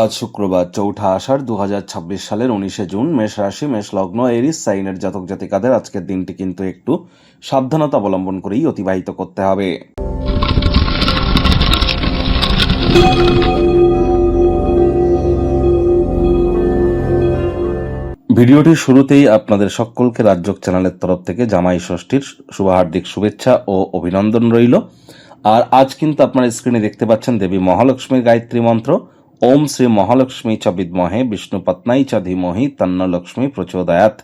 আজ শুক্রবার ৪ঠা আষাঢ় ২০২৬ সালের ১৯শে জুন। মেষ রাশি, মেষ লগ্ন, এরিস সাইনের জাতক জাতিকাদের আজকের দিনটি কিন্তু একটু সাবধানতা অবলম্বন করেই অতিবাহিত করতে হবে। ভিডিওটির শুরুতেই আপনাদের সকলকে রাজযোগ চ্যানেলের তরফ থেকে জামাই ষষ্ঠীর শুভহার্দিক শুভেচ্ছা ও অভিনন্দন রইল। আর আজ কিন্তু আপনারা স্ক্রিনে দেখতে পাচ্ছেন দেবী মহালক্ষ্মীর গায়ত্রী মন্ত্র, ওম শ্রী মহালক্ষ্মী চ বিদ্মহে বিষ্ণুপত্নাই চ ধীমহি তন্ন লক্ষ্মী প্রচোদয়াৎ।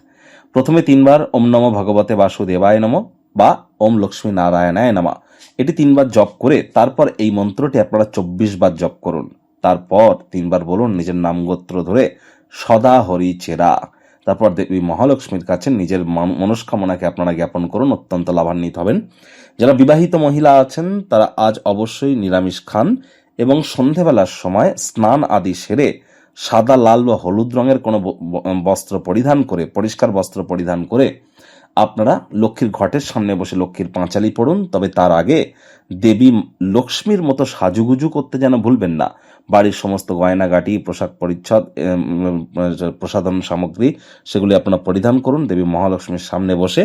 প্রথমে 3বার ওম নম ভগবতে বাসুদেবায় নম বা ওম লক্ষ্মী নারায়ণায় নমঃ এটি 3বার জপ করে তারপর এই মন্ত্রটি আপনারা 24 বার জপ করুন। তারপর 3বার বলুন নিজের নামগোত্র ধরে সদা হরি চেরা। তারপর দেবী মহালক্ষ্মীর কাছে নিজের মনস্কামনাকে আপনারা জ্ঞাপন করুন, অত্যন্ত লাভান্বিত হবেন। যারা বিবাহিত মহিলা আছেন তারা আজ অবশ্যই নিরামিষ খান এবং সন্ধেবেলার সময় স্নান আদি সেরে সাদা, লাল বা হলুদ রঙের কোনো বস্ত্র পরিধান করে, পরিষ্কার বস্ত্র পরিধান করে আপনারা লক্ষ্মীর ঘটের সামনে বসে লক্ষ্মীর পাঁচালি পড়ুন। তবে তার আগে দেবী লক্ষ্মীর মতো সাজুগুজু করতে যেন ভুলবেন না। বাড়ির সমস্ত গয়নাগাটি, পোশাক পরিচ্ছদ, প্রসাধন সামগ্রী সেগুলি আপনারা পরিধান করুন। দেবী মহালক্ষ্মীর সামনে বসে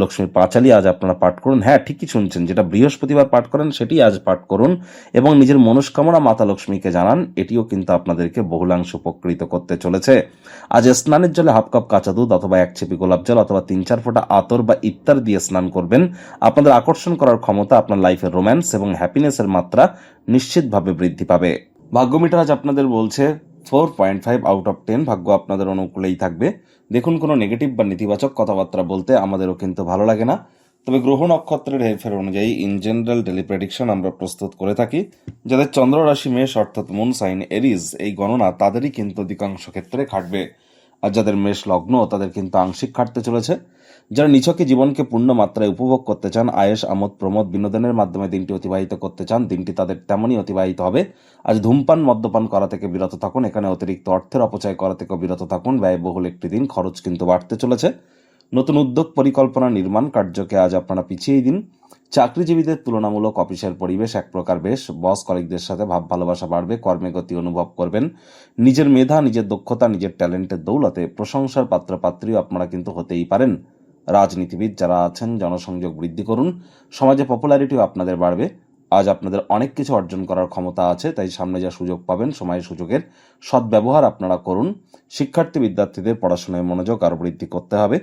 লক্ষ্মীর পাঁচালি আজ আপনারা পাঠ করুন। হ্যাঁ, ঠিকই শুনছেন, যেটা বৃহস্পতিবার পাঠ করেন সেটি আজ পাঠ করুন এবং নিজের মনস্কামনা মাতা লক্ষ্মীকে জানান। এটিও কিন্তু আপনাদেরকে বহুলাংশ উপকৃত করতে চলেছে। আজ স্নানের জলে হাফ কাপ কাঁচা দুধ অথবা 1 ছিপি গোলাপ জল অথবা 3-4 ফোঁটা আতর বা ইত্তার দিয়ে স্নান করবেন। আপনাদের আকর্ষণ করার ক্ষমতা, আপনার লাইফের রোম্যান্স এবং হ্যাপিনেসের মাত্রা নিশ্চিতভাবে বৃদ্ধি পাবে। ভাগ্য মিটার আজ আপনাদের বলছে 4.5 আউট অফ 10। ভাগ্য আপনাদের অনুকূলেই থাকবে। দেখুন, কোনো নেগেটিভ বা নেতিবাচক কথাবার্তা বলতে আমাদেরও কিন্তু ভালো লাগে না। তবে গ্রহ নক্ষত্রের হেরফের অনুযায়ী ইন জেনারেল ডেলি প্রেডিকশন আমরা প্রস্তুত করে থাকি। যাদের চন্দ্র রাশি মেষ অর্থাৎ মুন সাইন এরিজ, এই গণনা তাদেরই কিন্তু অধিকাংশ ক্ষেত্রে খাটবে। আর যাদের মেষ লগ্ন তাদের কিন্তু আংশিক খাটতে চলেছে। যারা নিছকে জীবনকে পূর্ণ মাত্রায় উপভোগ করতে চান, আয়েশ আমোদ প্রমোদ বিনোদনের মাধ্যমে দিনটি অতিবাহিত করতে চান, দিনটি তাদের তেমনই অতিবাহিত হবে। আজ ধূমপান মদ্যপান করা থেকে বিরত থাকুন। এখানে অতিরিক্ত অর্থের অপচয় করা থেকেও বিরত থাকুন। ব্যয়বহুল একটি দিন, খরচ কিন্তু বাড়তে চলেছে। নতুন উদ্যোগ, পরিকল্পনা, নির্মাণ কার্যকে আজ আপনারা পিছিয়ে দিন। চাকরিজীবীদের তুলনামূলক অফিসের পরিবেশ এক প্রকার বেশ। বস কলিগদের সাথে ভাব ভালোবাসা বাড়বে, কর্মে গতি অনুভব করবেন। নিজের মেধা, নিজের দক্ষতা, নিজের ট্যালেন্টের দৌলতে প্রশংসার পাত্রপাত্রীও আপনারা কিন্তু হতেই পারেন। রাজনীতিবিদ যারা আছেন জনসংযোগ বৃদ্ধি করুন। সমাজে পপুলারিটিও আপনাদের বাড়বে। আজ আপনাদের অনেক কিছু অর্জন করার ক্ষমতা আছে, তাই সামনে যা সুযোগ পাবেন সময় সুযোগের সদ্ব্যবহার আপনারা করুন। শিক্ষার্থী বিদ্যার্থীদের পড়াশোনায় মনোযোগ আরও বৃদ্ধি করতে হবে।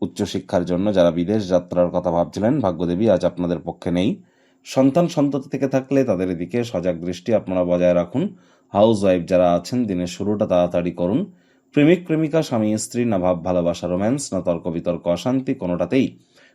উচ্চশিক্ষার জন্য যারা বিদেশ যাত্রার কথা ভাবছিলেন, ভাগ্যদেবী আজ আপনাদের পক্ষে নেই। সন্তান সন্ততি থেকে থাকলে তাদের দিকে সজাগ দৃষ্টি আপনারা বজায় রাখুন। হাউস ওয়াইফ যারা আছেন দিনের শুরুটা তাড়াতাড়ি করুন। প্রেমিক প্রেমিকা, স্বামী স্ত্রী, না ভাব ভালোবাসা রোম্যান্স, না তর্ক বিতর্ক অশান্তি, কোনোটাতেই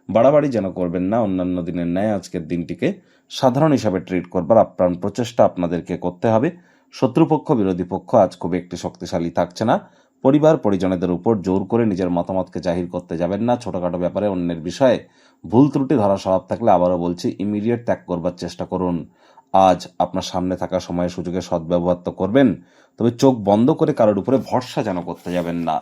বাড়াবাড়ি যেন করবেন না। অন্যান্য দিনের ন্যায় আজকের দিনটিকে সাধারণ হিসাবে ট্রিট করবার আপ্রাণ প্রচেষ্টা আপনাদেরকে করতে হবে। শত্রুপক্ষ, বিরোধী পক্ষ আজ খুব একটি শক্তিশালী থাকছে না। পরিবার পরিজনদের উপর জোর করে নিজের মতামতকে জাহির করতে যাবেন না। ছোটখাটো ব্যাপারে অন্যের বিষয়ে ভুল ত্রুটি ধরা স্বভাব থাকলে আবারও বলছি, ইমিডিয়েট ত্যাগ করবার চেষ্টা করুন। আজ আপনার সামনে থাকা সময় সুযোগে সদ্ব্যবহার তো করবেন, তবে চোখ বন্ধ করে কারোর উপরে ভরসা যেন করতে যাবেন না।